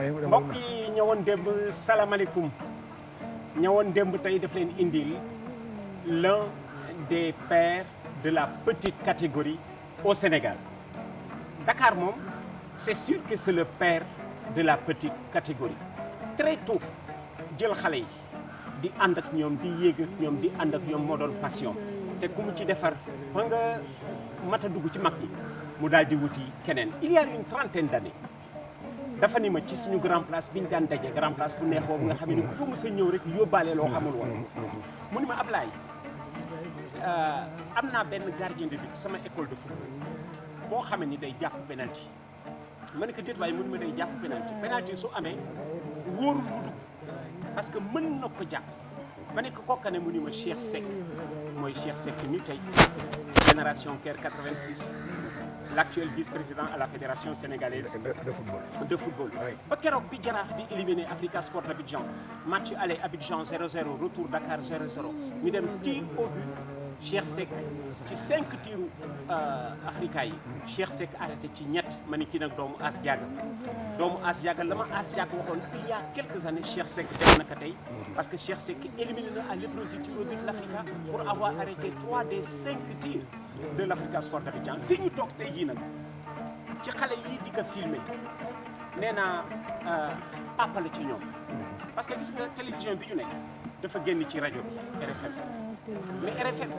mbokk yi ñëwoon démb salaamaaleykum ñëwoon démb tey daf leen indil l'un des pères de la petite catégorie au Sénégal. Dakar moom c'est sûr que c'est le père de la petite catégorie. Très tôt jël xale yi di ànd ak ñoom di yéeg ak ñoom di ànd ak ñoom moo doon passion te ku mu ci defar ba nga mat a dugg ci mag yi mu daal di wuti keneen. Il y a une trentaine d'années dafa ni ma ci suñu grand place bi ñu daan daje grand place bu neex boobu nga xam ne ku fa mës a ñëw rek yóbbaale loo xamul woon mu ni ma Ablaye am naa benn gardien de but sama école de football boo xamee ni day jàpp penalty ma ne ko déet waaye mu ni ma day jàpp penalty su amee wóorul mu dugg parce que mën na ko jàpp ma ne ko kokkane mu ni ma Cheikh Seck mooy Cheikh Seck mi tey génération Caire 86 l'actuel vice-président à la fédération sénégalaise de football. ba keroog bi Jaraaf di éliminer Africa Sport d'Abidjan match aller Abidjan 0-0 retour Dakar 0-0 ñu dem tir au but Cheikh Seck ci 5 tirs Africa yi Cheikh Seck arrêté ci ñett ma ni kii nag doomu As Diaga la ma As Diaga waxoon il y a quelques années Cheikh Seck def na ko tey parce que Cheikh Seck éliminé na à l'épreuve du tir au but l'Africa pour avoir arrêté 3 des 5 tirs de l'Africa Sport d'Abidjan. Fii ñu toog tey jii nag ci xale yii di ko filmé nee naa papa la ci ñoom parce que gis nga télévision bi ñu nekk dafa génn ci rajo bi RFM mais RFM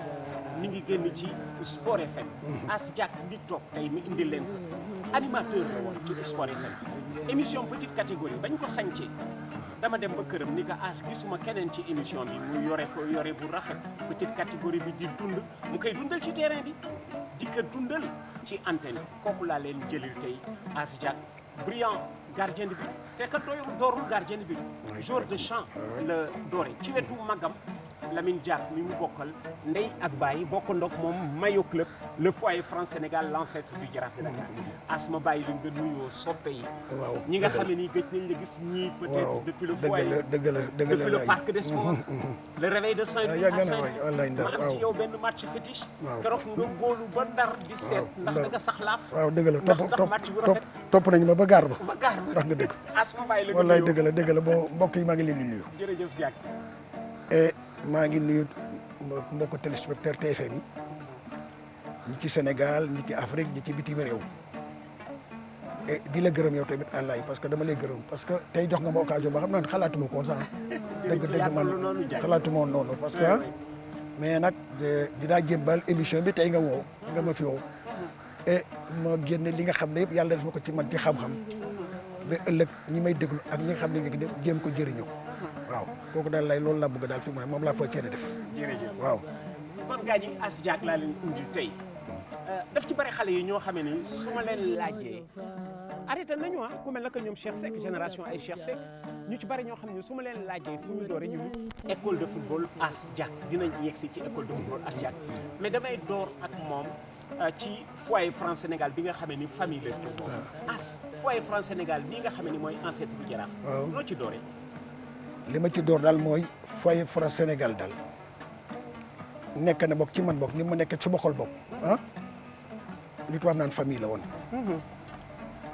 mi ngi génn ci Sport FM. As Diack bi toog tey mi indil leen ko animateur la woon ci Sport FM émission petite catégorie bañ ko sañcee dama dem ba këram ni ko As gisuma keneen ci émission bi mu yore bu rafet petite catégorie bi di dund mu koy dundal ci terrain bi di ko dundal ci antenne kooku laa leen jëlil tey As Diack brillant gardien de but te kat doorul gardien de but joueur de champ la doore ci wetu magam Lamine Diack mi mu bokkal ndey ak baay bokkandoo ak moom Mayo Club le foyer France Sénégal l'ancêtre du Jaraaf de Dakar As ma bàyyi li nga nuyoo soppe yi ñi nga xam ne nii gëj nañ la gis ñii peut-être depuis le foyer depuis le parc des sports le réveil de Saint-Louis à Saint-Louis ma am ci yow benn match fétiche keroog nga góolu ba Ndar di seet ndax da nga sax laaf waaw dëgg la ndax match bu rafet topp nañu ma ba gaar ba wax nga dëgg As ma bàyyi la wallaay dëgg la bon mbokk yi maa ngi leen di nuyu jërëjëf Diack maa ngi nuyu mbokk téléspectateur TFM yi ñi ci Sénégal ñi ci Afrique ñi ci bitim réew et di la gërëm yow tamit àllaay parce que dama lay gërëm parce que tey jox nga ma occasion ba xam naa xalaatuma ko woon sax dëgg man xalaatuma woon noonu parce que mais nag dinaa jébbal émission bi tey nga ma fi woo et ma génne li nga xam ne yëpp yàlla def ma ko ci man ci xam-xam ba ëllëg ñi may déglu ak ñi nga xam ne ngi jéem ko jëriñoo waaw kooku daal loolu laa bëgg daal fi mu ne moom laa fa cee def. jërëjëf waaw. kon gars yi As Diack laa leen indil tey daf ci bari xale yi ñoo xamee ni su ma leen laajee arrêté nañu ku mel na que ñoom Cheikh Seck génération ay Cheikh Seck ñu ci bari ñoo xam ne su ma leen laajee fu ñu doore ñu école de football As Diack dinañ yegsi ci école de football As Diack mais damay door ak moom ci foyer France Sénégal bi nga xamee ni famille la tudd As foyer France Sénégal bii nga xamee ni mooy ancêtre bu Jaraaf. waaw loo ci dooree. li ma ci door daal mooy foyer France Sénégal daal nekk na bokk ci man bokk ni mu nekk ci bokkal bokk li tubaab naan famille la woon.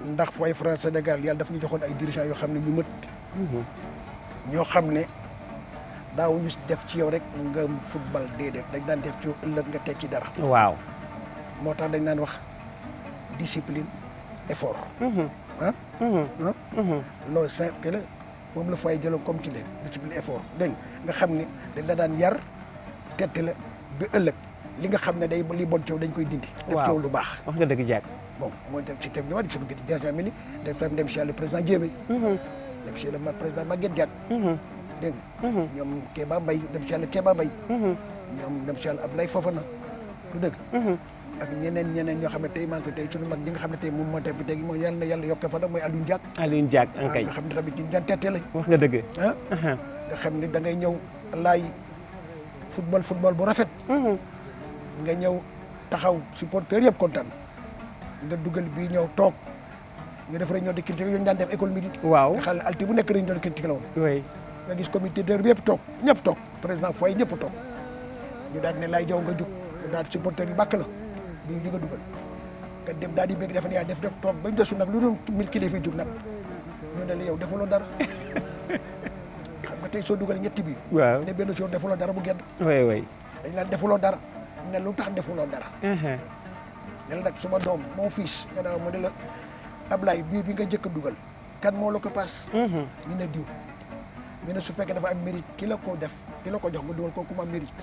ndax foyer France Sénégal yàlla daf ñu joxoon ay dirigeants yoo xam ne ñu mët. ñoo xam ne daawuñu def ci yow rek nga football déedéet dañ daan def ci yow ëllëg nga tekki dara. waaw. moo tax dañ naan wax discipline effort. loolu simple la. moom la fay jëloon comme ki ne discipline effort dégg nga xam ne dañ la daan yar tette la ba ëllëg li nga xam ne day li bon ci yow dañ koy dindi. def ci yow lu baax. wax nga dëgg Diack. bon mooy dem ci thème bi ma di sama gëj déjà mel ni dem si le président Diémé. dem si le président Maguette Diack. dégg nga ñoom Kéba Mbaye dem si Kéba Mbaye. ñoom dem si Abdoulaye Fofana du dëgg. ak ñeneen ñoo xam ne tey maa ngi koy tey suñu mag ñi nga xam ne tey moom moo tey fi tey mooy yàlla na yàlla yokkee fa nag mooy Alioune Diack. Alioune Diack ankay nga xam ne tamit ci ñu daan tette lañ. wax nga dëgg. nga xam ne da ngay ñëw laay football bu rafet. nga ñëw taxaw supporteur yëpp kontaan nga dugal bii ñëw toog nga def réunion de critique yooyu ñu daan def école midi. waaw nga xam ne alti bu nekk réunion de critique la woon. oui. nga gis comité bi yëpp toog ñëpp toog président foyer ñëpp toog ñu daal ne laay jaw nga jug ñu daal supporteur yi bàkk la bi li nga dugal nga dem daal di bëgg defe ne yaa def toog bañ desu nag lu doon mil kilifa jug nag ñu ne la yow defuloo dara xam nga tey soo dugalee ñetti bi waaw ne benn jour defuloo dara bu gedd oui oui. dañ la defuloo dara ne lu tax defuloo dara ne la nag suma doom mon fils nga daa mu ne la Ablaye bii bi nga jëkk a dugal kan moo la ko paas ñu ne diw ñu ne su fekkee dafa am mérite ki la ko def ki la ko jox nga dugal kooku ma mérite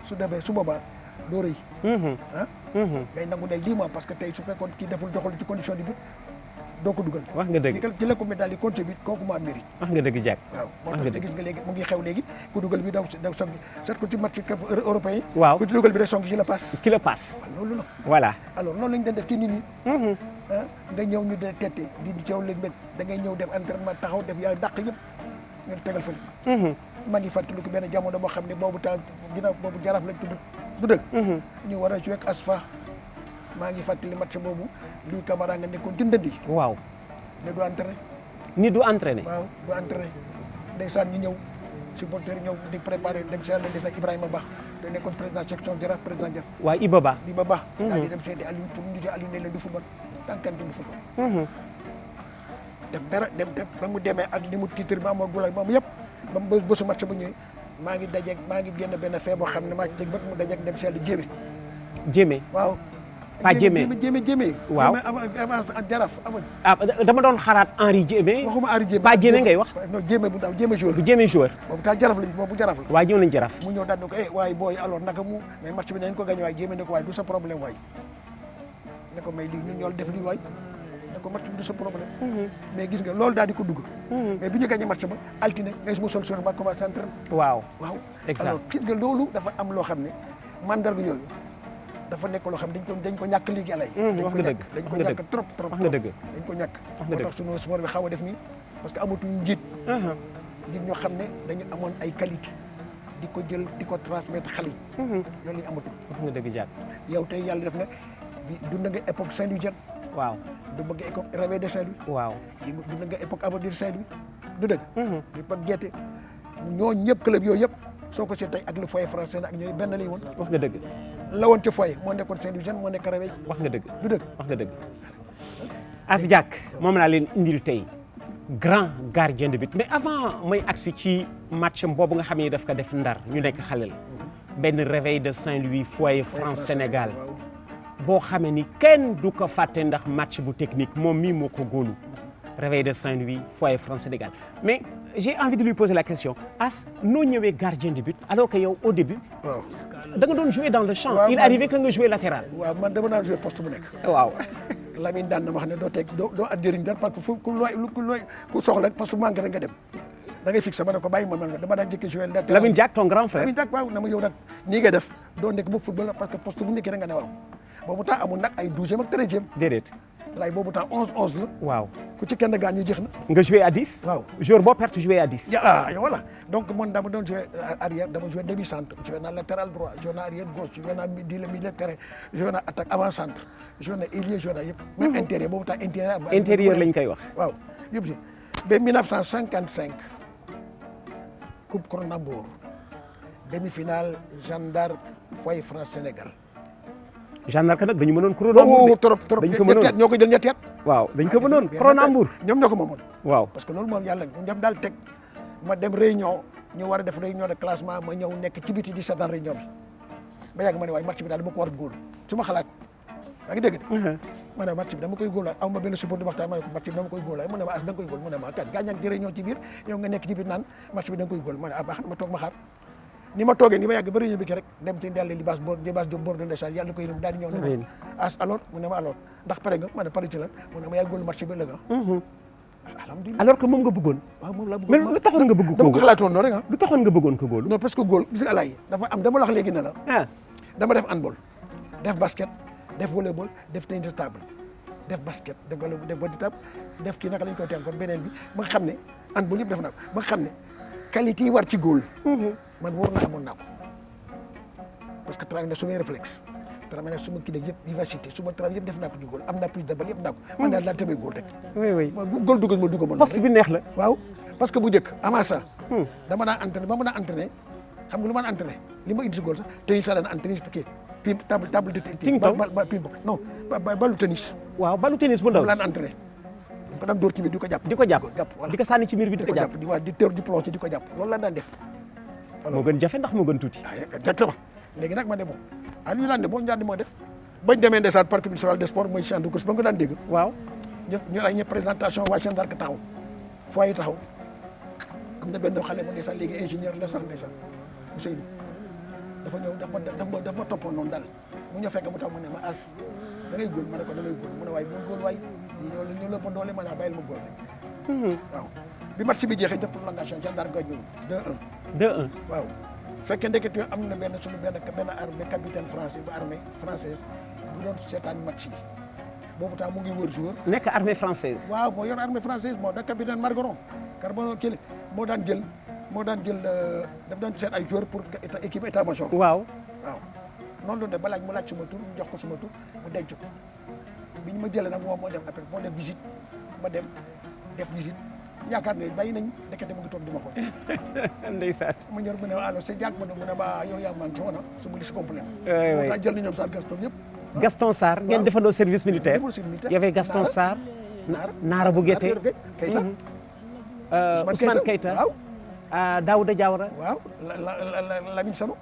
su demee su boobaa doo rëy ah ngay nangu ne lii moom parce que tey su fekkoon kii deful joxul ci condition di but doo ko dugal wax nga dëgg ki la ko médaille yi contribué kooku ma mérite wax nga dëgg Diack. waaw moo wax nga tax te dëgg gis nga léegi mu ngi xew léegi ku dugal bi daw songi seet ko ci match européen waaw ku ci dugal bi day songi ci la passe ki la passe. waaw loolu la voilà. alors loolu lañ doon def ci nit ñi ah nga ñëw ñu de tette di coow léegi mbét da ngay ñëw def entraînement taxaw def yaa dàq yëpp nga tegal fële maa ngi fàttali ko benn jamono boo xam ne boobu temps ginnaaw boobu jaraaf lañ tudd du dëgg ñu war a joué ak Asfa maa ngi fàttali match boobu luy Camara nga nekkoon ci ndënd yi waaw. ne du entraîné ni du entraîné. waaw du entraîné ndeysaan ñu ñëw supporter ñëw di préparé dem si yàlla ndeysaan Ibrahima Ba te nekkoon président section jaraaf président jaraaf waa Iba Ba. di ba baax daal di dem seeti Alioune pour ñu jox Alioune ne leen du football tànkante du football def dara dem ba mu demee ak li mu titre ba amoo gulay ba mu yëpp ba mu bésu match ba ñëwee maa ngi génn benn fee boo xam ne maa ngi bët mu dajeeg dem seetlu jéeme Jéeme. waaw pas Jéeme jéeme waaw avance ak jaraaf ama ah dama doon xalaat Henri Jéeme. waxuma Henri Jéeme pas Jéeme ngay wax. non jéeme bu ndaw jéeme joueur bu Jéeme joueur. boobu taa jaraaf lañ boobu jaraaf la waa ñëw nañ Jaraaf. mu ñëw daal ne ko waaye booy alors naka mu mais match bi nañ ko gañ waaye jéeme ne ko waaye du sa problème waay ne ko may lii ñun ñoo def lii waay ne ko match bi du sa problème mais gis nga loolu daal di ko dugg mais bi ñu gagné match ba altine ngay mu sol sur ba commencé entraîner waaw. waaw exact alors gis nga loolu dafa am loo xam ne mandarga yooyu dafa nekk loo xam dañ ko ñàkk léegi alay wax nga dëgg dañ ko ñàkk trop wax nga dëgg. dañ ko ñàkk nga moo dëgg. tax sunu sport bi xaw a def nii parce que amatuñ njiit ñoo xam ne dañu amoon ay qualité di ko jël di ko transmettre xale yi loolu lañu amatul wax nga dëgg Diack. yow tey yàlla def na bi dund nga époque Saint-Louisienne waaw. du bëgg époque réveil de Saint-Louis waaw. dund nga époque Avenir Saint-Louis du dëgg di époque Guetté ñooñu ñëpp club yooyu yëpp soo ko seet tey ak le foyer français ak ñooy benn lañu woon wax nga dëgg. la woon ca foyer moo nekkoon Saint-Louisienne moo nekk réveil wax nga dëgg. du dëgg wax nga dëgg. As Diack moom laa leen indil tey grand gardien de but mais avant may agsi ci match boobu nga xam ne daf ko def Ndar ñu nekk xalel benn réveil de Saint-Louis foyer France Sénégal boo xamee ni kenn du ko fàtte ndax match bu technique moom mii moo ko góolu réveil de Saint-Louis foyer France Sénégal mais j'ai envie de lui poser la question As noo ñëwee gardien de but alors que yow au début waaw da nga doon jouer dans le champ waaw, il arrivait que nga jouer latéral waaw man dama naan joué poste bu nekk waaw Lamine daan na wax ne doo at jëriñ dara parce que fu ku soxla parce que manqué rek nga dem da ngay fixé ma ne ko bàyyi ma man nga dama daan jëkki joué latéral Lamine Diack ton grand frère Lamine Diack waaw na ma yow nag nii ngay def doo nekk bu football parce que poste bu nekkee rek nga ne waaw boobu temps amul nag ay 12e ak 13e déedéet laay boobu temps 11 la waaw ku ci kenn gaañu jeex na nga jouer à 10 waaw joueur boo perte jouer à 10 voilà donc man dama doon joué arrière dama joué demi centre joué naa latéral droit joué naa arrière gauche joué naa milieu de terrain joué naa attaque avant centre joué naa ailier joué naa yëpp même intérieur boobu temps intérieur lañ koy wax waaw yëpp si ba 1955 coupe Cronenbourg demi-finale Jeanne d'Arc foyer France Sénégal Jeanne d'Arc nag dañu mënoon Cronenbourg trop dañ ko mënoon ñoo ko jël ñetti at waaw dañ ko mënoon Cronenbourg ñoom ñoo ko moomoon waaw parce que loolu moom yàlla ñoom daal teg ma dem réunion ñu war a def réunion de classement ma ñëw nekk ci biti di seetaan réunion bi ba yàgg ma ne waaye match bi daal dama ko war a góol su ma xalaat yaa ngi dégg de ma ne match bi dama koy góol aw ma benn support di waxtaan ma ne ko match bi dama koy góol mu ne ma as da nga koy góol mu ne ma kañ gaa ñàkk di réunion ci biir yow nga nekk ci biir naan match bi da nga koy góol ma ne ah baax na ma toog ma xaar ni ma toogee ni ba yàgg ba réunion bi ki rek dem ci dellu libaas Diop bord de ndeysaan yàlla ko yërëm daal di ñëw ne ma as alors mu ne ma alors ndax pare nga ma ne pare ci la mu ne ma yaay góol match bi ëllëg alhamdulilah alors que moom nga bëggoon waaw moom laa mais lu taxoon nga bëgg ko dama ko xalaatoon noonu rek lu taxoon nga bëggoon ko góolu non parce que góol gis nga alaay dafa am dama la wax léegi ne la dama def handball def basket def volleyball def tennis table def basket def volley table def kii naka lañ koy teg encore beneen bi ba nga xam ne handball yëpp def naa ko ba nga xam ne qualité yi war ci góol man wóor na amoon naa ko parce que travail na sumay réflexe travail na suma kii de yëpp vivacité suma travail yëpp def naa ko ci góol am naa prise de balle yëpp naa ko man daal laa tëbee góol rek oui góol dugal ma dugal ma poste bi neex la waaw parce que bu njëkk avant ça dama daan entraîné ba ma daan entraîné xam nga lu ma daan entraîné li ma indi si góol sax tennis la daan entraîné kii table de tennis Ting tong ping pong non balu tennis waaw balu tennis bu ndaw laan entraîné ko daan dóor ci biir di ko jàpp. di ko jàpp voilà di ko sànni ci miir bi di ko jàpp. di waa di tër di plongé di ko jàpp loolu la daan def. moo gën jafe ndax moo gën tuuti. exactement léegi nag ma ne bon ñu daan de boo ñu daan di moo def bañ demee ndeysaan parc municipal des sports mooy champ de course ba nga ko daan dégg. waaw ñu ay ñëpp présentation waa Jeanne d'Arc taxaw foyer taxaw am na benn xale mu ndeysaan léegi ingénieur la sax ndeysaan Ousseynou dafa ñëw daf ma toppoon noonu daal mu ñëw fekk mu tax mu ne ma as da ngay góol ma ne ko da ngay góol mu ne waay bul góol waay ñoo la ba doole ma naa bàyyil ma góol rek waaw bi match bi jeexee ñëpp prolongation Jeanne d'Arc ñëw 2-1 waaw fekkee ndekete am na benn suñu benn armée capitaine français bu armée française bu doon seetaan match yi boobu temps mu ngi wër joueur nekk armée française. waaw moo yor armée française moo da capitaine Margaron Carbon kii moo daan jël daf daan seet ay joueurs pour équipe état major. waaw noonu la de ba laaj mu laaj suma tur ñu jox ko suma tur mu denc ko bi ñu ma jëlee nag moo dem après moo def visite ma dem def visite yaakaar ne bàyyi nañ ndekete mu ngi toog di ma xool. ndeysaan. mu ñor mu ne alors c'est Diack mu ne ba yow yaa manqué woon su ma liste complète. oui moo tax jël na ñoom Sarr Gaston ñëpp. Gaston Sarr ngeen defandoo service militaire. y avait Gaston Sarr. Naara bu Guété. Keita. Ousmane Keita. waaw. Daouda Diawara. waaw Lamine Sano.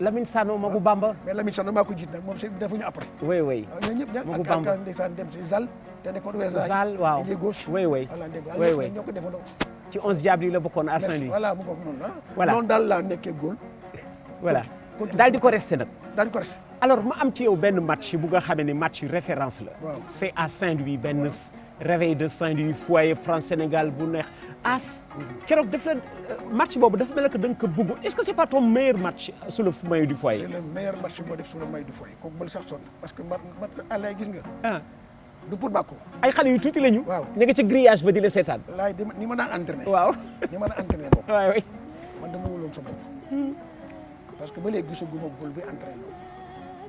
Lamine Sano Magu Bamba. mais Lamine Sano maa ko jiit nag moom si defuñu après. oui oui. waaw ñooñu ñëpp Magu Bamba ak ndeysaan dem si Zal. te nekkoon Ouest Zal waaw ailier gauche. oui oui. voilà dégg nga oui oui. ñoo ko defandoo. ci 11 diable yi la bokkoon à Saint-Louis. voilà mu bokk noonu la. Voilà. noonu daal laa nekkee góol. voilà daal di ko resté nag. daal di ko resté. alors ma am ci yow benn match bu nga xamee ni match référence la. waaw. c'est à Saint-Louis benn réveil de Saint-Louis foyer France Sénégal bu neex as. keroog daf la match boobu dafa mel ne que da nga ko bëgg est-ce que c'est pas ton meilleur match sous le maillot du foyer. c'est le meilleur match boo def sur le maillot du foyer kooku bëri sax sonn parce que alay gis nga. ah du pour bàkku. ay xale yu tuuti lañu. waaw ñu ngi ci grillage ba di la seetaan. laay ni ma daan entraîné. waaw. ni ma daan entraîné boobu. waaw oui. man dama wóoloon sa bopp. parce que ba léegi gisaguma góol bi entraîné.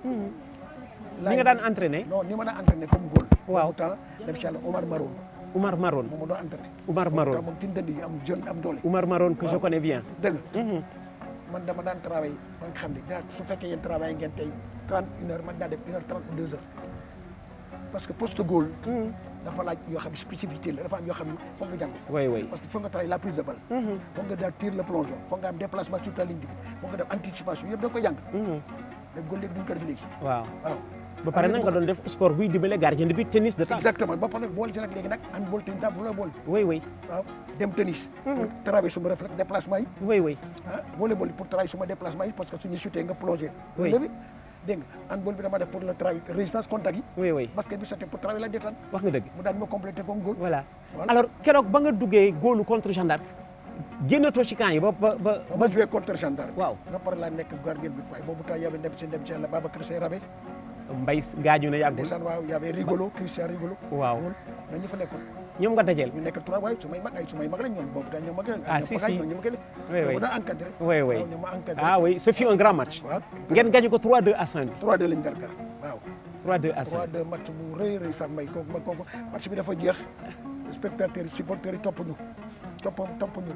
ni nga daan entraîné. non ni ma daan entraîné comme góol. waaw boobu temps dem si yàlla Omar Maroon. Oumar Maroon. moom moo doon entraîné. Oumar Maroon moom tin dënd yi am jeune am doole. Oumar Maroon que je connais bien. dëgg man dama daan travail ba nga xam ne dinaa su fekkee yéen travail ngeen tey 31 heures man daa def 1h32 heures parce que poste goal dafa laaj yoo xam ne spécificité la dafa am yoo xam ne foog nga jàng oui oui. parce que foog nga travailler la prise de balle foog nga def tir le plongeon foog nga am déplacement sur la ligne bi foog nga def anticipation yëpp da nga koy jàng mais goal léegi duñ ko def léegi waaw. waaw ba pare nag nga doon def sport buy dimbale gardien de but tennis de table. exactement ba pare boole ci nag léegi nag handball tennis table la boole oui oui. waaw dem tennis pour travailler suma réflexe déplacement yi oui oui. ah volleyball pour travailler suma déplacement yi parce que suñu chuté nga plongé Oui. levé dégg nga handball bi dama def pour le travail résistance contact yi oui oui. basket bi c'était pour travailler la détente wax nga dëgg. mu daan ma complété comme goal voilà Voilà. alors keroog ba nga duggee góolu contre Jeanne d'Arc génnatoo ci camp yi ba. ba ma joué contre Jeanne d'Arc waaw. nga pare laa nekk gardien bi waaye boobu temps y avait dem ci yàlla Babacar Seye Rabé Mbay gaañu na yàggul. ndeysaan waaw y avait Rigolo Christian Rigolo waaw. na ñu fa nekkoon ñoom nga dajeel. ñu nekk 3 waaye su may mag lañ ñoom boobu temps ñoom mag Ah, si, si. ñoom mag Oui, oui. ñoo daan encadré oui oui. waaw ñoo ma encadré ah oui ce fut un grand match. waaw ngeen gagné ko 3-2 à Saint-Louis. 3-2 lañ gargar waaw 3-2 à Saint-Louis. 3-2 match bu rëy rëy sax may kooku match bi dafa jeex spectateurs yi supporters yi topp ñu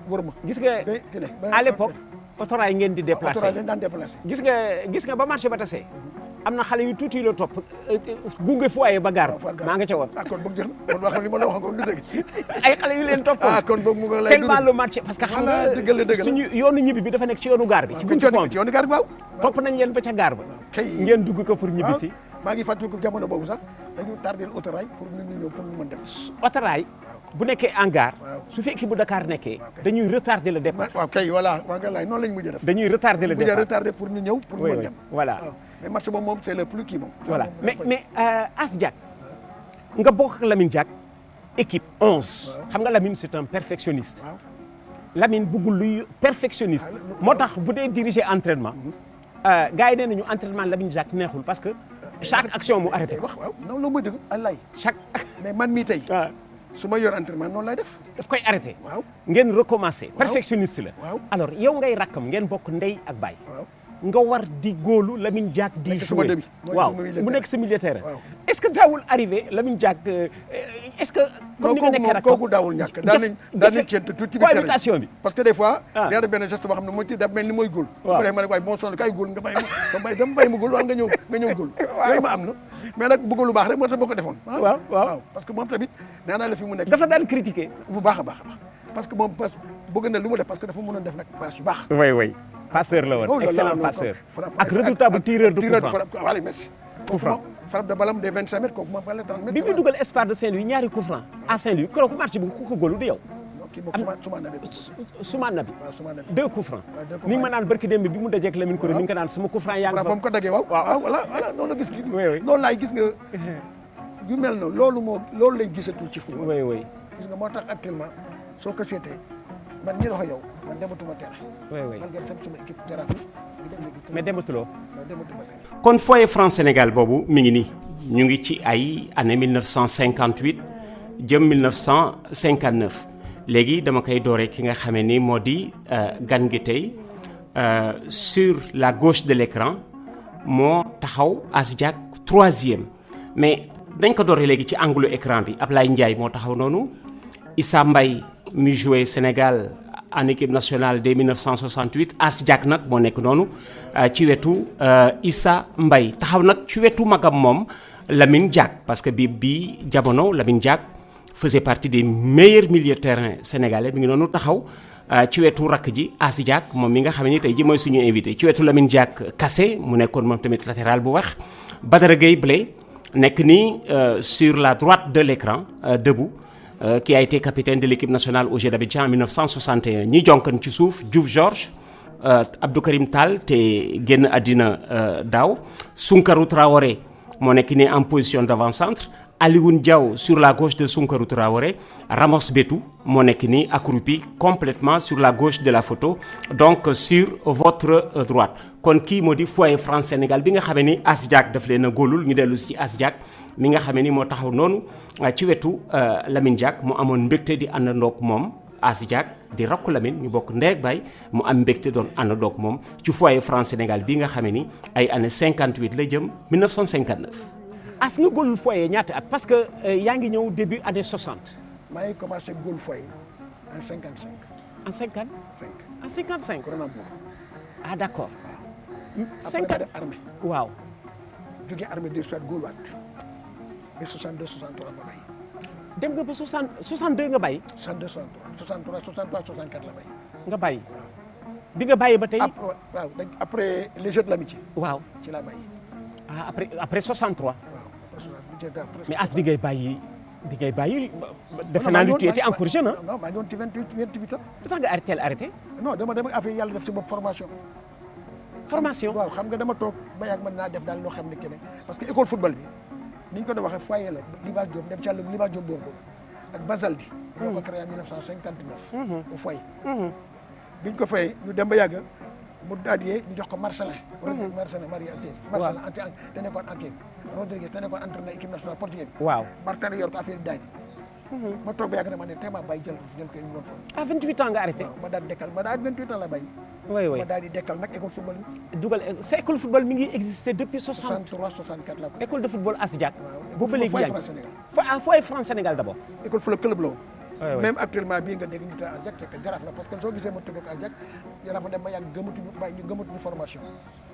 wër ma gis nga ba kile à l'époque autorail ngeen di déplacé. autorail leen daan déplacé gis nga ba marché ba tasee am na xale yu tuuti la topp gunge foyer ba gaar maa nga ca woon. ah kon boog jeex na kon wax li ma la waxoon du dëgg ay xale yu leen toppoon. ah kon boog mu nga lay tellement le marché parce que xam Voilà, dëgg la, dëgg nga la. suñu yoonu ñibbi bi dafa nekk ci yoonu gaar bi. ci buntu pont bi yoonu gaar bi waaw topp nañ leen ba ca gaar ba. kay ngeen dugg ko pour ñibbi si. maa ngi fàttaliku jamono boobu sax dañu tardé autorail pour ñu ñëw pour ñu mën dem autorail bu nekkee en gare Waaw. su fekkee bu Dakar nekkee Waaw, kay. dañuy retarder le départ. waaw kay voilà waa nga laay noonu lañ mujjee def dañuy retarder le mujjee départ. retardé pour ñu ñëw pour ñu Oui, mën oui. dem Voilà. waaw mais match boobu moom c'est le plus kii moom voilà mais As Diack nga bokk ak Lamine Diack équipe 11. xam nga Lamine c'est un perfectionniste. waaw Lamine bëggul luy perfectionniste. moo tax bu dee diriger entraînement. gars yi nee nañu entraînement Lamine Diack neexul parce que chaque action mu arrêté ko. wax waaw non loolu mooy dëgg allay chaque mais man mii tey waaw su ma yor entraînement noonu lay def daf koy arrêté. waaw ngeen recommencer. perfectionniste la. waaw. alors yow ngay rakkam ngeen bokk ndey ak baay. waaw nga war di góolu Lamine Diack di Nekk sama jouer demi, mooy waaw sama milieu mu terrain. nekk sa milieu terrain. Waaw. est-ce que daawul arrivé Lamine Diack est-ce que. comme ni nga nekkee rakkam kooku daawul ñàkk daan nañ ként tuuti ci biir terrain cohabitation bi. parce que des fois Ah. day def benn geste boo xam ne mooy ti daf mel ni mooy góol su Waaw. ko defee ma ne waaye bon sonn kay góol nga bàyyi ma dama bàyyi ma góol wala nga ñëw góol yooyu ma am na mais nag bëgg lu baax rek moo tax ma ko defoon Waaw, waaw. parce que moom tamit nee naa la fi mu nekk dafa daan critiquer. bu baax a baax parce que moom bëgg na lu mu def parce que dafa mënoon def nag passe yu baax. oui passeur la woon excellent passeur. ak redoutable tireur de coup franc. voilà merci. coup franc frappe de balam des 25 mètres kooku moom wala 30 mètres. bi muy dugal Espoir de Saint-Louis ñaari coup franc à Saint-Louis keroog match bi ku ko góolu du yow. kii moom Soumane Nabi. waaw Soumane Nabi 2 coups francs. mi ngi ma naan barki démb bi mu dajeeg Lamine Kouré mi ngi ko naan sama coup franc yaa ngi fa. moom ko daggee waaw voilà noonu la gis. oui loolu laay gis nga yu mel noonu loolu lañ gisatul ci football. oui gis nga moo tax actuellement soo ko seetee man ñi dox yow man dematuma terrain. oui man ngeen sama équipe jaraaf mais dematuloo. dematuma terrain. kon foyer France Sénégal boobu mi ngi nii ñu ngi ci ay année 1958 jëm 1959 léegi dama koy dooree ki nga xamee ni moo di gan gi tey sur la gauche de l'écran moo taxaw Asdiack 3e mais dañ ko dooree léegi ci angle écran bi Ablaye Ndiaye moo taxaw noonu Issa Mbaye mi joué Sénégal en équipe nationale dès 1968 Asdiack nag moo nekk noonu ci wetu Issa Mbaye taxaw nag ci wetu magam moom Lamine Diack parce que bi jamono Lamine Diack faisait partie des meilleurs milieux de terrain sénégalais mi ngi noonu taxaw ci wetu rakk ji Asdiack moom mi nga xam ne tey ji mooy suñu invité ci wetu Lamine Diack Kassé mu nekkoon moom tamit latéral bu wax Badara Gueye Blé nekk nii sur la droite de l'écran debout qui a été capitaine de l'équipe nationale au Jeux d'Abidjan en 1961 ñi jonkan ci suuf Diouf Georges Abdou Karim Tall te génn àddina daaw Sounkarou Traoré moo nekk nii en position d'avant-centre Alioune Diaw sur la gauche de Sounkarou Traoré Ramos Betou moo nekk nii accroupi complètement sur la gauche de la photo donc sur votre droite kon kii moo di foyer France Sénégal bi nga xamee ni Asdiack daf leen a góolul ñu dellu si ci Asdiack mi nga xamee ni moo taxaw noonu ci wetu Lamine Diack mu amoon mbégte di àndandoog moom Asdiack di rakku Lamine ñu bokk ndeeg baay mu am mbégte doon àndandoog moom ci foyer France Sénégal bi nga xamee ni ay années 58 la jëm 1959. as nga góolul foyer ñaata at parce que yaa ngi ñëw début année 60. maa ngi commencé góol foyer en 55. en 50. 5 en 55. corona boobu. ah d'accord. après ma dem armée. waaw. jógee armée de soit góol waat ba 62 63 ma bay. dem nga ba 62 nga bay. 62 63 64 la bay. nga bay bi nga bàyyi ba tey. waaw après les Jeux de l'amitié. waaw ci la bay. ah après 63. waaw mais as bi ngay bàyyi defe naa ni tu étais encore jeune ah. non maa ngi woon ci 28 ans. lu tax nga arrêté. non dama affaire yàlla def ci bopp formation. waaw xam nga dama toog ba yàgg mën naa def daal loo xam ne keneen parce que école football bi ni ñu ko doon waxee foyer la Libaas Diop dem ci àll Libaas Diop Bordeaux ak Basaldi. ñoo ko créé en 1959. au foyer. bi ñu ko fayee ñu dem ba yàgg mu daal di ñu jox ko Marcelin. Marcelin anti te nekkoon enquête Rodriguez te nekkoon entraîneur équipe nationale portugaise. waaw Martin yor ko affaire daal ma toog ba yàgg ne ma ne tey maa bàyyi jël ko ñu doon fa. à 28 ans nga arrêté. waaw ma daal di dekkal ma daal 28 ans la bàyyi. oui ma daal di dekkal nag école football bi. dugal sa école football mi ngi existé depuis 63 64 la ko. école de football Asdiack. waaw boobu léegi yaa ngi foyer France Sénégal d'abord. école football club la woon. oui même actuellement bii nga dégg ñu tuddee Asdiack c'est que jaraaf la parce que soo gisee ma tudd ko Asdiack jaraaf dem ba yàgg gëmatuñu formation.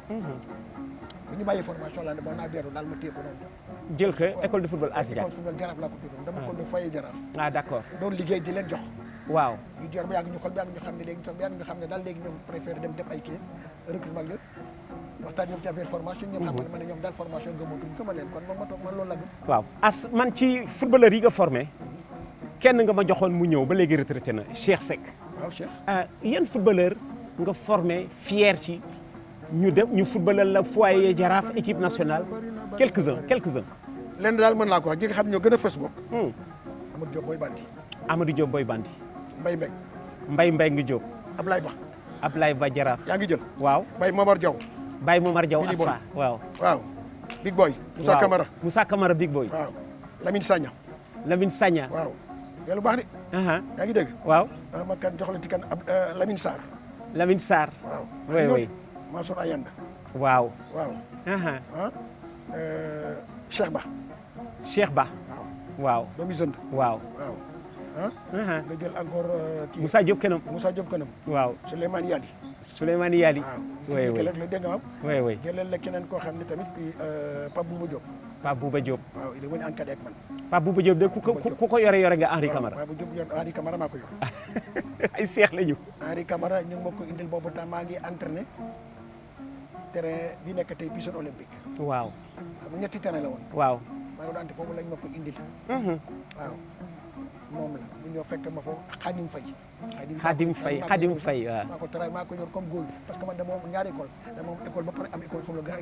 bu ñu bàyyi formation laa ne bon naa beeru daal ma téye ko noonu. jël ko école de football Asdiack. école football jaraaf laa ko tuddoon dama ko doon foyer jaraaf. ah d'accord. doon liggéey di leen jox. waaw ñu jor ba yàgg ñu xool ba yàgg ñu xam ne léegi ba yàgg ñu xam ne daal léegi ñoom préféré dem def ay kii recrutement ak yëpp waxtaan ñoom ci affaire formation ñoom xam ne ñoom daal formation gëmatuñ ko ma leen kon ma toog man loolu la gëm. waaw as man ci footballeur yi nga formé kenn nga ma joxoon mu ñëw ba léegi retraité na Cheikh Seck. waaw Cheikh. yan footballeur nga formé fier ci ñu footballeur la foyer jaraaf équipe nationale quelques-uns. lenn daal mën naa ko wax ñi nga xam ñoo gën a fës bokk. Amadou Diop Boy Bandi. Amadou Diop Boy Bandi. Mbaye Mbengue Diop. Ablaye Ba jaraaf. yaa ngi jël. waaw Baye Momar Diaw. Asfa waaw. Big Boy. Moussa Camara Big Boy. waaw Lamine Sagna. waaw yow lu baax de. yaa ngi dégg. waaw. ma kan jox la ci kan Lamine Sarr. waaw. oui. Mansour Ayanda. waaw. Cheikh Ba. waaw. doomi Zënd. waaw. nga jël encore kii. Moussa Diop Kanam. waaw. Souleymane Yali. waaw. oui. dégg nga am. oui. jëlal la keneen koo xam ne tamit kii Pape Bouba Diop. Pape Bouba Diop. waaw il est venu en cadet ak man. Pape Bouba Diop de ku ko yore nga Henri Camara. waaw Pape Bouba Diop Henri Camara maa ko yor. ay seex lañu. Henri Camara ñu ngi ma ko indil boobu temps maa ngi entraîné terrain bi nekk tey piscine olympique. waaw. xam nga ñetti terrain la woon. waaw. maa ngi doon ante foofu lañ ma ko indil. waaw moom la ñu ñëw fekk ma foofu Khadim Faye. Khadim Faye waaw. maa ko yor comme góol parce que man dama am ñaari école dama am école ba pare am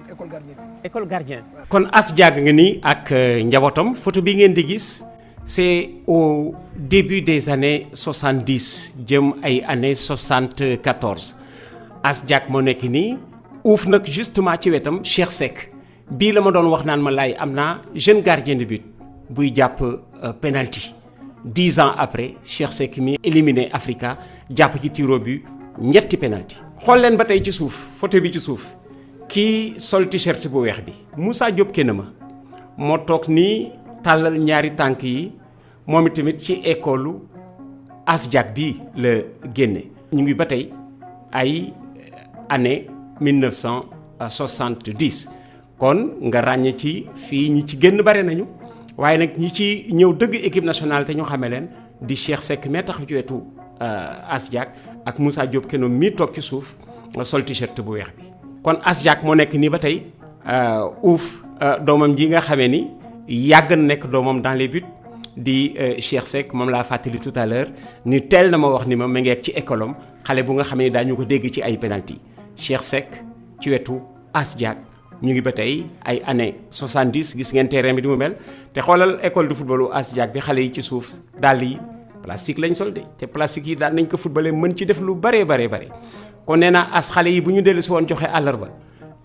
école gardien. école gardien. kon As Diack nga ni ak njabootam photo bi ngeen di gis c'est au début des années 70 jëm ay années 74 As Diack moo nekk nii uuf nag justement ci wetam Cheikh Seck bii la ma doon wax naan ma laay am naa jeune gardien de but buy jàpp penalty 10 ans après Cheikh Seck mi éliminé Africa jàpp ci tir au but ñetti penalty xool leen ba tey ci suuf photo bi ci suuf kii sol t-shirt bu weex bi Moussa Diop Kenema moo toog nii tàllal ñaari tànk yi moom itamit ci école As Diack bii la génne ñu ngi ba tey ay année 1970 kon nga ràññee ci fii ñi ci génn bare nañu waaye nag ñi ci ñëw dëgg équipe nationale te ñu xamee leen di Cheikh Seck mee tax ci wetu As Diack ak Moussa Diop Kenema mii toog ci suuf sol t-shirt bu weex bi kon As Diack moo nekk nii ba tey uuf doomam ji nga xamee ni yàgg na nekk doomam dans les buts di Cheikh Seck moom laa fàttali tout à l'heure ni teel na ma wax ni ma ma ngeeg ci école am xale bu nga xamee ni daañu ko dégg ci ay penalty Cheikh Seck ci wetu As Diack ñu ngi ba tey ay années 70 gis ngeen terrain bi di mu mel te xoolal école de football u As Diack bi xale yi ci suuf dàll yi plastique lañ sol de te plastique yi daan nañ ko footballé mën ci def lu bare kon nee naa as xale yi bu ñu dellu si woon joxe àllarba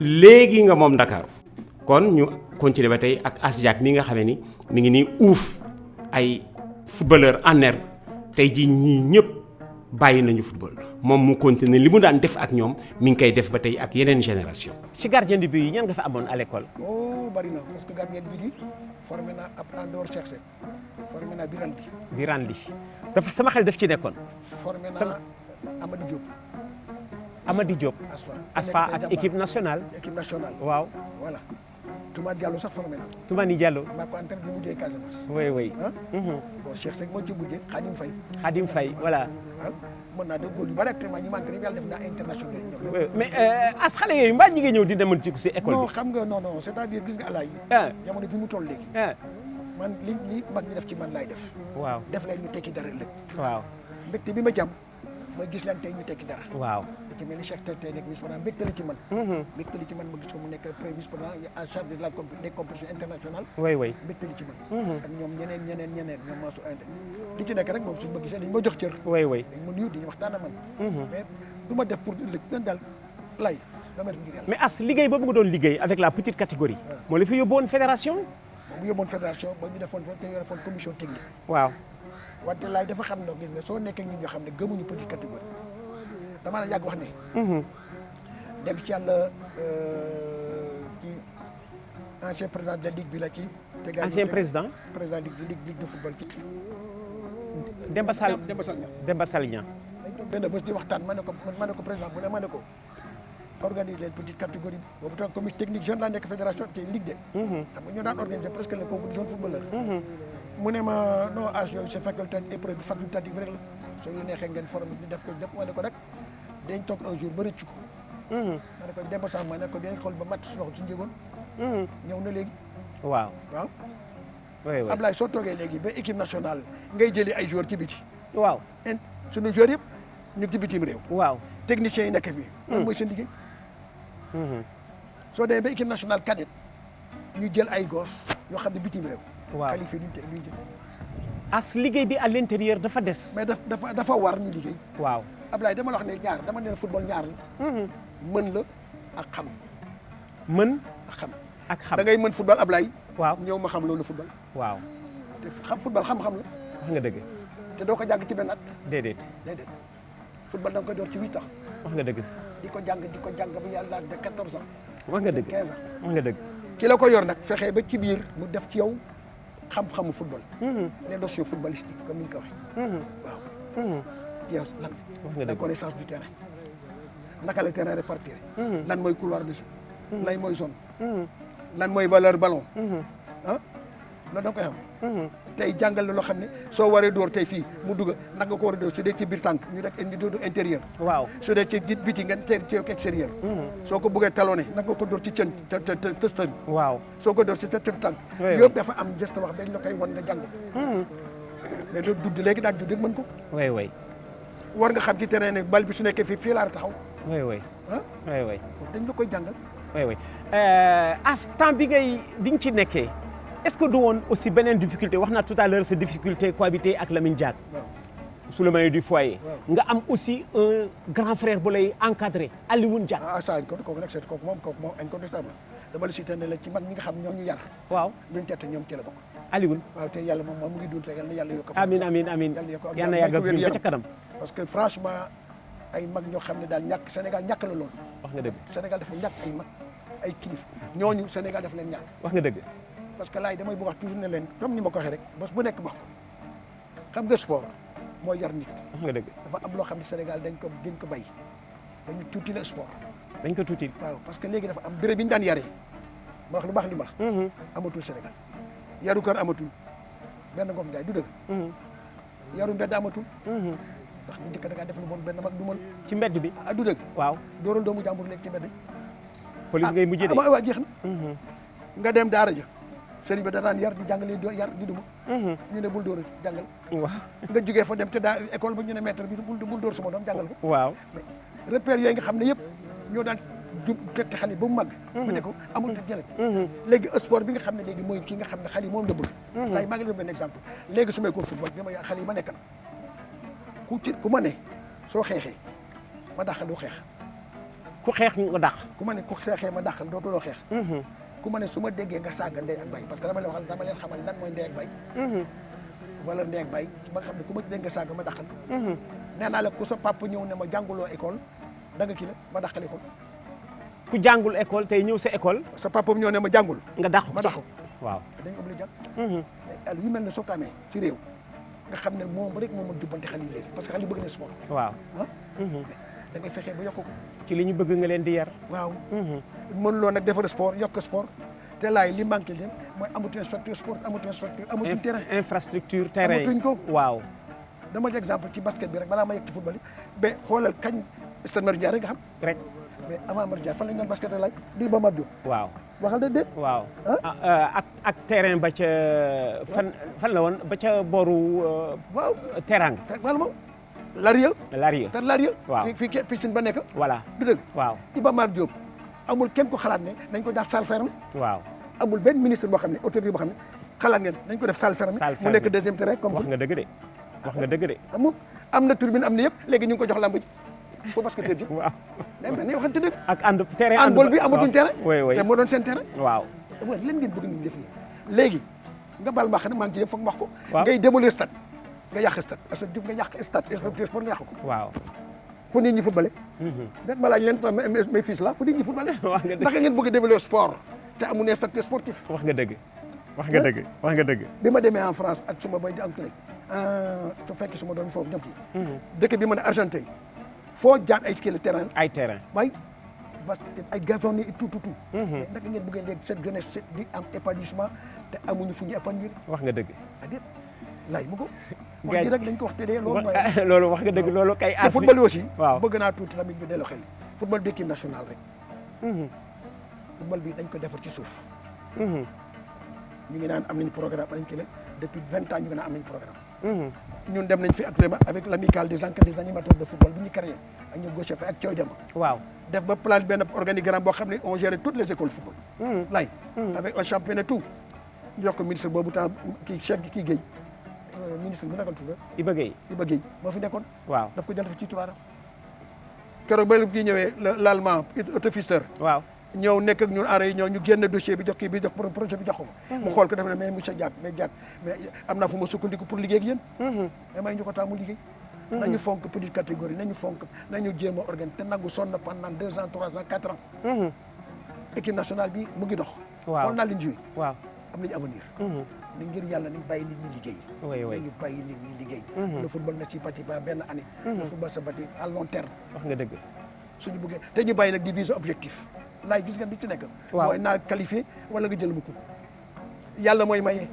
léegi nga moom Ndakaaru kon ñu continuer ba tey ak As Diack mi nga xamee ni mi ngi nii uuf ay footballeur en herbe tey ji ñii ñëpp bàyyi nañu football moom mu continuer li mu daan def ak ñoom mi ngi koy def ba tey ak yeneen génération. ci gardien de but yi ñan nga fa amoon à l'école. oh bari na parce que gardien de but yi formé naa ab en dehors Cheikh Seck formé naa Birandi dafa sama xel daf ci nekkoon. formé naa Amady Diop. Amady Diop. Asfa ak équipe nationale. waaw. voilà. Toumani Diallo sax formé na. Toumani Diallo. maa ko entraîné bi mu mujjee Casamance. oui. bon Cheikh Seck moo ci mujjee Khadim Faye voilà. mën naa def góol yu bari actuellement ñi ma entraîné yàlla def naa international ñoom. mais as xale yooyu mbaa ñi nga ñëw di demoon ci école bi. non xam nga non c'est-à-dire gis nga alaay. jamono bi mu toll léegi. man li mag ñi def ci man laay def. waaw def leen ñu tekki dara ëllëg. waaw mbégte bi ma jàmm mooy gis leen tey ñu tekki dara. waaw da ci mel ni Cheikh tey nekk vice-président mbégte la ci man. mbégte la ci man ma gis ko mu nekk premier vice-président en charge de la des compétitions internationales. oui. mbégte la ci man. ak ñoom ñeneen ñoom maa su indi li ci nekk rek moom suñu ma gisee dañ ma jox cër. oui. dañ ma nuyu di ñu waxtaan ak man. mais du ma def pour ëllëg nan daal lay dama def ngir yàlla. mais as liggéey boobu nga doon liggéey avec la petite catégorie. moo la fi yóbbuwoon fédération. bu yóbboon fédération ba ñu defoon te ñu defoon commission technique. waaw. wante laay dafa xam ne gis nga soo nekkee ñun ñoo xam ne gëmuñu petite catégorie damaa la yàgg wax ne. dem ci yàlla ci ancien président de la ligue bi la ci. ancien président ligue de football ci. Demba Sall Niang. dañ toog benn bés di waxtaan ma ne ko président mu ne ma ne ko organise leen petite catégorie boobu tam comité technique jeune laa nekk fédération te ligue de. xam nga ñoo daan organiser presque les compétitions footballeur. mu ne ma non âge yooyu c'est facultatif épreuve facultative rek la soo yu neexee ngeen formé ñu def ko lépp ma ne ko rek dañ toog un jour ba rëccu ko. ma ne ko Demba Sall ma ne ko dañ xool ba matt su loxo suñu jéegoon. ñëw na léegi. waaw. oui. Ablaye soo toogee léegi ba équipe nationale ngay jëli ay joueurs ci biti. waaw. suñu joueurs yëpp ñu ci bitim réew. waaw. techniciens yi nekk bi. loolu mooy seen liggéey. soo demee ba équipe nationale cadette ñu jël ay gosses yoo xam ne bitim réew. waaw qualifié duñ jël. as liggéey bi à l'intérieur dafa des. mais dafa war ñu liggéey. waaw. Ablaye dama la wax ne ñaar dama ne football ñaar la. mën la ak xam. mën ak xam. ak xam da ngay mën football Ablaye. waaw ñëw ma xam loolu football. waaw. te xam football xam-xam la. wax nga dëgg. te doo ko jàng ci benn at. déedéet. football da nga koy door ci 8 ans. wax nga dëgg. di ko jàng ba yàlla de 14 ans. wax nga dëgg 15 ans. wax nga dëgg. ki la ko yor nag fexee ba ci biir mu def ci yow xam-xamu football. les notions footballistiques comme ni ñu ko waxee. waaw. yow lan. wax nga la dëgg connaissance du terrain. naka la terrain répartir. lan mooy couloir de jeu. lan mooy zone. lan mooy valeur ballon. ah loolu da nga koy xam. tey jàngal la loo xam ne soo waree door tey fii mu dugg nag nga ko war a door su dee ci biir tànk ñu def indi doodu intérieur. waaw su dee ci biti nga teel ci extérieur. soo ko bëggee talonné nag nga ko door ci cën te tëstan. waaw soo ko door ci sa cëtu tànk. yëpp dafa am geste wax dañ la koy wan nga jàng ko. mais doo dudd léegi daal dudd mën ko. way war nga xam ci terrain ne bal bi su nekkee fii laa taxaw. way ah way dañ la koy jàngal. way as temps bi nga ci nekkee est-ce que du woon aussi beneen difficulté wax naa tout à l'heure sa difficulté cohabiter ak Lamine Diack sous le maillot du foyer nga am aussi un grand frère bu lay encadré Alioune Diack. ça kooku nag c'est kooku moom incontestable dama la cité ne la ci mag ñi nga xam ñoo ñu yar. waaw ñun tette ñoom ci la bokk. Alioune. waaw te yàlla moom mu ngi dund rek yal na yàlla yokk. amiin yal na yàgg ba ca kanam. parce que franchement ay mag ñoo xam ne daal ñàkk Sénégal ñàkk la lool. wax nga dëgg. Sénégal dafa ñàkk ay mag ay kilif ñooñu Sénégal dafa leen ñàkk. wax nga dëgg. parce que laay damay bëgg wax toujours ne leen comme ni ma ko waxee rek bés bu nekk wax ko xam nga sport mooy yar nit. wax nga dëgg. dafa am loo xam ne Sénégal dañ ko bay dañu tuuti la sport. dañ ko tuuti. waaw parce que léegi dafa am béréb yi ñu daan yaree ma wax lu baax li ma wax. amatul Sénégal yaru kër amatul benn ngoog Ndiaye du dëgg. yaru mbedd amatul. ndax bu njëkk da ngaa def lu bon benn mag du mën. ci mbedd bi. du dëgg. waaw dooral doomu jàmbur léegi ci mbedd. police ngay mujjee de. waaw jeex na. nga dem daara ja sëriñ bi da daan yar di jàngale yar di duma. ñu ne bul dóor jàngal. waaw nga jógee fa dem te daa école ba ñu ne maître bi bul dóor sama doom jàngal ko. waaw mais repères yooyu nga xam ne yëpp ñoo daan jub tette xale ba mu màgg. bu ne ko amul jële. léegi sport bi nga xam ne léegi mooy ki nga xam ne xale yi moom la bëgg. laay maa ngi leen benn exemple léegi su may ko football bi ma xale yi ma nekkal ku ma ne soo xeexee ma dàqal doo xeex. ku xeex nga dàq. ku ma ne ku xeexee ma dàqal dootuloo xeex. ku ma ne su ma déggee nga saaga ndey ak bay parce que dama leen xamal lan mooy ndey ak bay. wala ndey ak bay ba nga xam ne ku ma dégg nga saaga ma dàqal. nee naa la ku sa papa ñëw ne ma jànguloo école da nga kii la ma dàqal école. ku jàngul école tey ñëw sa école. sa papa ñëw ne ma jàngul. nga dàq ma dàq. waaw dañu obligé jàng. mais yu mel ne soo ko amee ci réew nga xam ne moom rek moo mën jubbante xale yi léegi parce que xale yi bëgg na sport. waaw da ngay fexee ba yokk ko. ci li ñu bëgg nga leen di yar. waaw. mënuloo nag defar sport yokk sport te laay li manqué leen mooy amatuñ infrastructure sport amatuñ terrain. infrastructure terrain amatuñ ko. waaw. dama jël exemple ci basket bi rek balaa ma yegg ci football yi ba xoolal kañ stade Marius Ndiaye rek nga xam. rek. mais avant Marius Ndiaye fan lañ doon basket laay di ba Mabdou. waaw. waxal de déet. waaw ak terrain ba ca fan la woon ba ca booru. waaw terang. wala moom. Laria. te Laria. waaw fii piscine ba nekk. voilà du dëgg. waaw. Iba Mar Diop amul kenn ko xalaat ne nañ ko def salle ferme. waaw. amul benn ministre boo xam ne autorité boo xam ne xalaat ngeen nañ ko def salle ferme. mu nekk deuxième terrain comme. wax nga dëgg de wax nga dëgg de. am na turbine am na yëpp léegi ñu ngi ko jox lamb ji foo basket ji. waaw. mais ne waxante dëgg. ak ànd terrain handball bi amatuñ terrain. oui te moo doon seen terrain. waaw. waaw leen ngeen bëgg ñu def nii léegi nga bal ma xam ne maa ngi ci yëpp foog wax ko. waaw ngay démolir stade nga yàq stade parce que nga yàq stade infrastructure sport nga yàq ko. waaw. fu nit ñi footballé. rek ma laaj leen mes fils la fu nit ñi footballé. wax nga dëgg naka ngeen bëgg a développer sport te amuñu infrastructure sportif. wax nga dëgg. wax nga dëgg wax nga dëgg. bi ma demee en France ak suma boy di am clé su fekkee suma doom foofu ñoom kii. dëkk bi ma ne Argentine foo jaar ay kii la terrain. ay terrain. waaye parce que ay gazon yi tout. mais naka ngeen bëggee léegi cette jeunesse di am épanouissement te amuñu fu ñu épanouir. wax nga dëgg. déet laay mu ko. wax ji rek lañ ko wax te dee loolu mooy. loolu wax nga dëgg loolu kay. te football aussi. waaw bëgg naa tuuti tamit ñu delloo xel football bi équipe nationale rek. football bi dañ ko defar ci suuf. ñu ngi naan am nañ programme am nañ kii la depuis 20 ans ñu ngi naan am nañ programme. ñun dem nañ fi actuellement avec l'amicale des animateurs de football bi ñu créé ak ñu Gauche ak Thioy Demba. waaw def ba plan benn organigramme boo xam ne on gère toutes les écoles de football. lay avec un championnat tout ñu jox ko ministre boobu temps kii Cheikh kii Guèye ministre bi nekkoon tudd. Iba Guèye moo fi nekkoon. waaw daf ko jël ci tubaab keroog ba kii ñëwee l'allemand Otto Pfister. waaw ñëw nekk ak ñun aare yi ñëw ñu génn dossier bi jox kii bi jox projet bi jox ko. mu xool ko def ne mais monsieur Diack mais am naa fu ma sukkandiku pour liggéey ak yéen. mais may ñu ko taamu liggéey. nañu fonk petite catégorie nañu jéem a organiser te nangu sonn pendant 2 ans 3 ans 4 ans. équipe nationale bi mu ngi dox. waaw xool naa leen joué. waaw am nañu avenir. ni ngir yàlla nañ bàyyi nit ñi liggéey. nañu bàyyi nit ñi liggéey. le football na ci bâti ba benn année. le football sa bâti à long terme. wax nga dëgg. suñu bëggee te ñu bàyyi nag division objectif laay gis nga di ci nekk. waaw mooy naa qualifié wala nga jël mu coupe. yàlla mooy maye.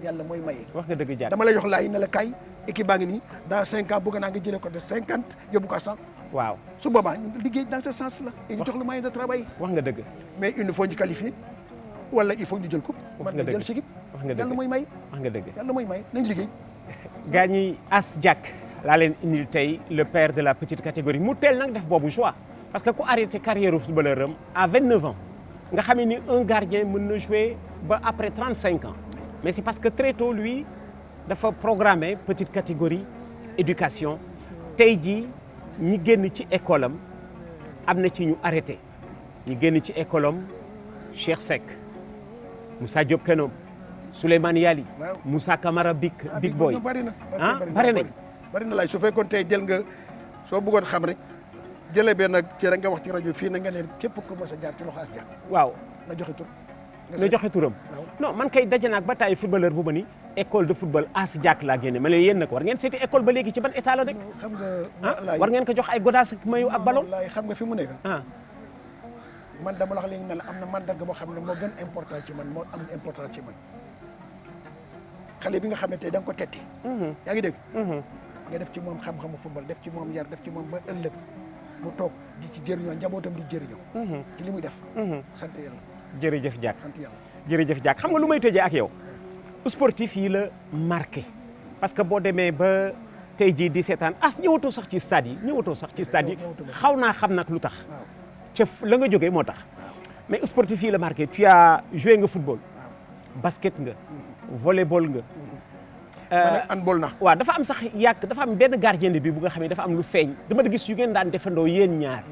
yàlla mooy maye. wax nga dëgg Diack. dama lay jox laay ne la kaay équipe baa ngi nii dans 5 ans bëgg naa nga jëlee ko de 50 yóbbu ko à 100. waaw su boobaa ñu liggéey dans ce sens là. et ñu jox le moyen de travail. wax nga dëgg. mais il faut ñu qualifier wala il faut ñu jël ko. wax nga dëgg jël si équipe. wax nga dëgg yàlla mooy may. wax nga dëgg. yàlla mooy may nañ liggéey. gaa ñi As Diack laa leen indil tey le père de la petite catégorie mu teel nag def boobu choix parce que ku arrêté carrière footballeur am à 29 ans nga xam ni un gardien mën na jouer ba après 35 ans mais c'est parce que très tôt lui dafa programmer petite catégorie éducation tey jii ñi génn ci école am na ci ñu arrêté ñi génn ci école am Cheikh Seck Moussa Diop Kenom Souleymane Yali waaw Moussa Camara Big Boy bari na. bari nañ bari na laay su fekkoon tey jël nga soo bëggoon xam rek jëlee benn nag ci rek nga wax ci rajo fii na nga leen képp ku mos a jaar ci loxo As Diack waaw na joxe tur. nga joxe turam waaw. non man kay daje naag ba taay footballeur bu ma ni école de football As Diack laa génne ma ne yéen nag war ngeen seeti école ba léegi ci ban état la rek xam nga. war ngeen ko jox ay godaas ak mayu ak ballon laay xam nga fi mu nekk. ah man dama la wax léegi ne la am na mandarga boo xam ne moo gën important ci man moo am important ci man xale bi nga xam ne tey da nga ko tetti. yaa ngi dégg. nga def ci moom xam-xamu football def ci moom yar def ci moom ba ëllëg mu toog di ci jëriñoo njabootam di jëriñoo. ci li muy def. sant yàlla jërëjëf Diack sant yàlla. jërëjëf Diack xam nga lu may tëjee ak yow sportif yi la marqué parce que boo demee ba tey jii di seetaan As ñëwatoo sax ci stade yi ñëwatoo sax ci stade yi xaw naa xam nag lu tax waaw ca la nga jógee moo tax mais sportif yi la marqué tu as joué nga football basket nga volleyball nga man nag handball na. waaw dafa am sax yàgg dafa am benn gardien de but bu nga xam ne dafa am lu feeñ dama da gis yu ngeen daan defandoo yéen ñaar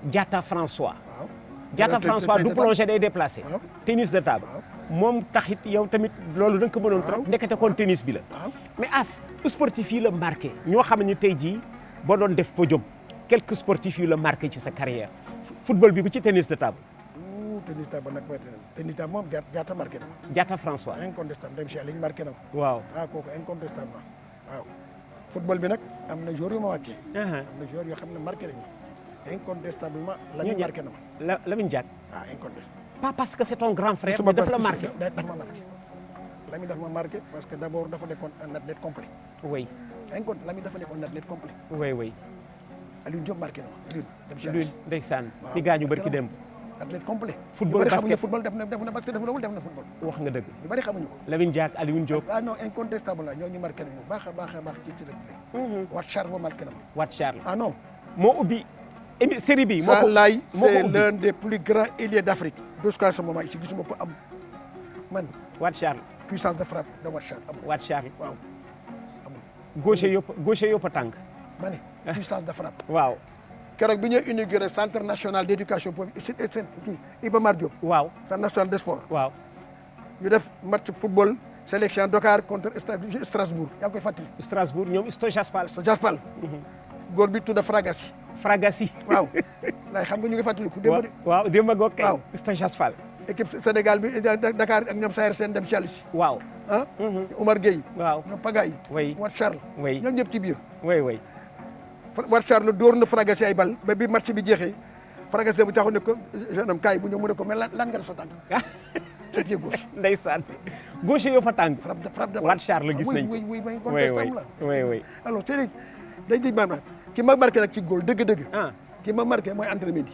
Diatta François waaw. Diatta François du plongé day déplacé waaw. tennis de table waaw. moom taxit yow tamit loolu da nga ko mënoon trop waaw. ndekete kon tennis bi la waaw. mais As sportif yi la marqué ñoo xam ne tey jii boo doon def podium quelques sportifs yu la marqué ci sa carrière football bi bu ci tennis de table tennis table nag mooy tennis table moom Diatta marqué na ma. Diatta François incontestable dem si yàlla marqué na ma. waaw ah kooku incontestable waaw. football bi nag am na joueur yu ma wàccee. aha am na joueur yoo xam ne marqué nañu incontestablement la ñu ñooñu marqué na ma. Lamine Diack ah incontestable. pas parce que c'est ton grand frère Suma mais daf la bopp marqué daf ma marqué. Lamine daf ma marqué parce que d'abord dafa nekkoon un athlète complet. oui Lamine dafa nekkoon un athlète complet. oui oui Alioune Diop marqué na ma Alioune. dem si luy ndeysaan waaw. di gaañu barki démb athlète complet. Football, ñu bari xamuñu basket. football def na basket def na football. wax nga dëgg ñu bari xamuñu ko. Lamine Diack Alioune Diop ah non incontestable la ñooñu marqué nañu baax a baax ci la bi. Wat Charles marqué na ma. Wat Charles ah non. moo ubbi série bi moo Ça ko laay moo ko c'est ubbi l'un des plus grands ailiers d'Afrique. jusqu'à ce moment ici gisuma ko am man Wat Charles puissance de frappe de Wat Charles amul. Wat Charles waaw amul. gaucher yëpp a tànk ma ne puissance de frappe. waaw keroog bi ñuy inauguré centre national d'éducation pour kii Iba Mar Diop. waaw centre national de sport. waaw ñu def match football sélection Dakar contre Strasbourg yaa ngi koy fàttali. Strasbourg ñoom Stojas Pal sa Jaspal. góor bi tudd Fragassi. Fragassi waaw laay xam nga ñu ngi fàttaliku démb de. waaw démb a goog kay waaw. Stojas Pal équipe Sénégal bi Dakar ak ñoom Sayer Sène dem ci àll si. waaw ah. Omar Gueye. waaw ñoom Pagaye. oui Wat Charles. oui ñoom ñëpp ci biir. oui Wat Charles dóor na Fragassi ay bal ba bi match bi jeexee Fragassi de bu taxaw ne ko jeune homme kaay bu ñëw mu ne ko mais lan nga def sa tànk. sa pied gauche. ndeysaan gaucher yëpp a tànk frappe de Wat Charles gis nañ oui oui oui alors c'est dañ di maanaam ki ma marqué nag ci góol dëgg-dëgg. ah ki ma marqué mooy André Mendy.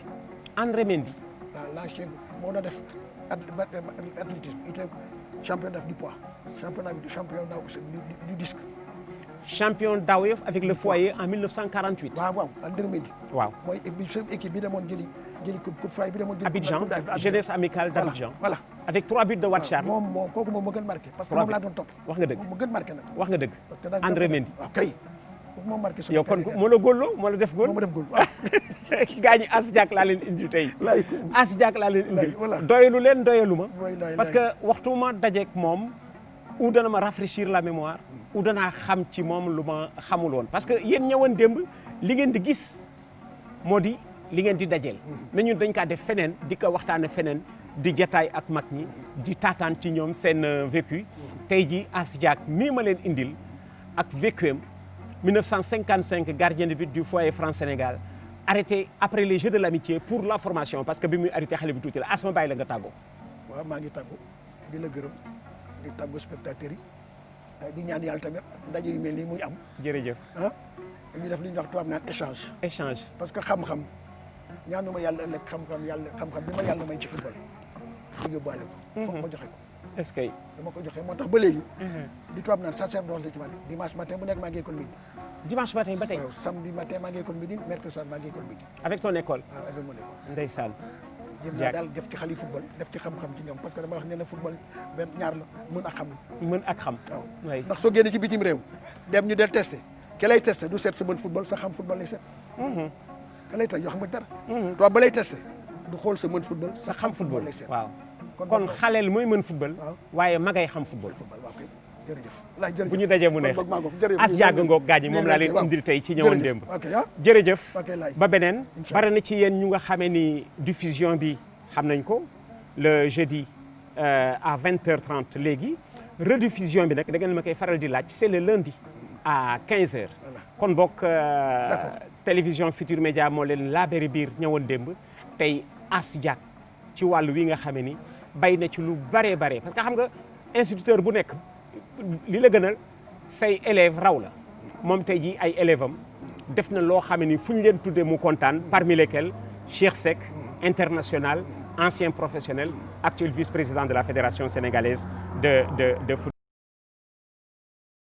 André Mendy waaw l'ancien moo doon def athlétisme il était champion du poids champion du disque. champion d'AOF avec le foyer en 1948 waaw André Mendy. waaw mooy équipe bi demoon jëli coup de foyer bi demoon jëli. Abidjan jeunesse amicale d'Abidjan voilà avec 3 buts de Wat Charles moom kooku moom moo gën marqué. parce que moom laa doon topp. wax nga dëgg moom moo gën marqué nag. wax nga dëgg parce que André Mendy waaw kay. kooku moo marqué yow kon moo la góolloo moo la def góol moo ma def góol waaw. gaañi As Diack laa leen indil tey laay As Diack laa leen indil voilà. doyalu leen doyalu ma laay parce que waxtu ma dajeek moom ou dana ma rafraîchir la mémoire ou danaa xam ci moom lu ma xamul woon parce que yéen ñëwoon démb li ngeen di gis moo di li ngeen di dajeel mais ñun dañ kaa def feneen di ko waxtaane feneen di jataay ak mag ñi di taataan ci ñoom seen vécu tey ji As Diack mii ma leen indil ak vécu am 1955 gardien de but du foyer France-Sénégal arrêté après les Jeux de l'amitié pour la formation parce que bi muy arrêté xale bi tuuti la As ma bàyyi la nga tàggoo waaw maa ngi tàggu di la gërëm di tàggu spectateurs yi di ñaan yàlla tamit ndaje yu mel nii muy am jërëjëf ah ñu def li ñuy wax tubaab naan échange parce que xam-xam ñaanuma yàlla ëllëg xam-xam bi ma yàlla may ci football mu yóbbaale ko foog ma joxe ko est-ce que dama ko joxe moo tax ba léegi di tubaab naan sacerdoce la ci man dimanche matin bu nekk maa ngi école midi dimanche matin ba tey waaw samedi matin maa ngi école midi mercredi soir maa ngi école midi avec ton école waaw avec mon école ndeysaan jëm naa daal def ci xale yi football def ci xam-xam ci ñoom parce que dama wax ne na football benn ñaar la mën ak xam mën ak xam waaw ndax soo génnee ci bitim réew dem ñu del testé ke lay testé du seet sa mën football sa xam football lay seet ke lay testé yoo xam nga dara toi ba lay testé du xool sa mën football sa xam football lay seet waaw kon xaleel mooy mën football waaye magay xam football waaw kay jërëjëf laaj jërëjëf bu ñu dajee mu neex as jàgg ngoog gaañi moom laa leen indil tey ci ñëwoon démb jërëjëf ba beneen bari na ci yéen ñu nga xamee ni diffusion bi xam nañ ko le jeudi à 20h30 léegi rediffusion bi nag da ngeen ma koy faral di laaj c'est le lundi à 15h kon bokk télévision Futur Média moo leen laabéri biir ñëwoon démb tey as jàkk ci wàllu wi nga xamee ni bay na ci lu bare parce que xam nga instituteur bu nekk li la gënal say élèves raw la moom tey jii ay élèves am def na loo xam ni fu ñu leen tuddee mu kontaan parmi lesquels Cheikh Seck international ancien professionnel actuel vice-président de la fédération sénégalaise de football.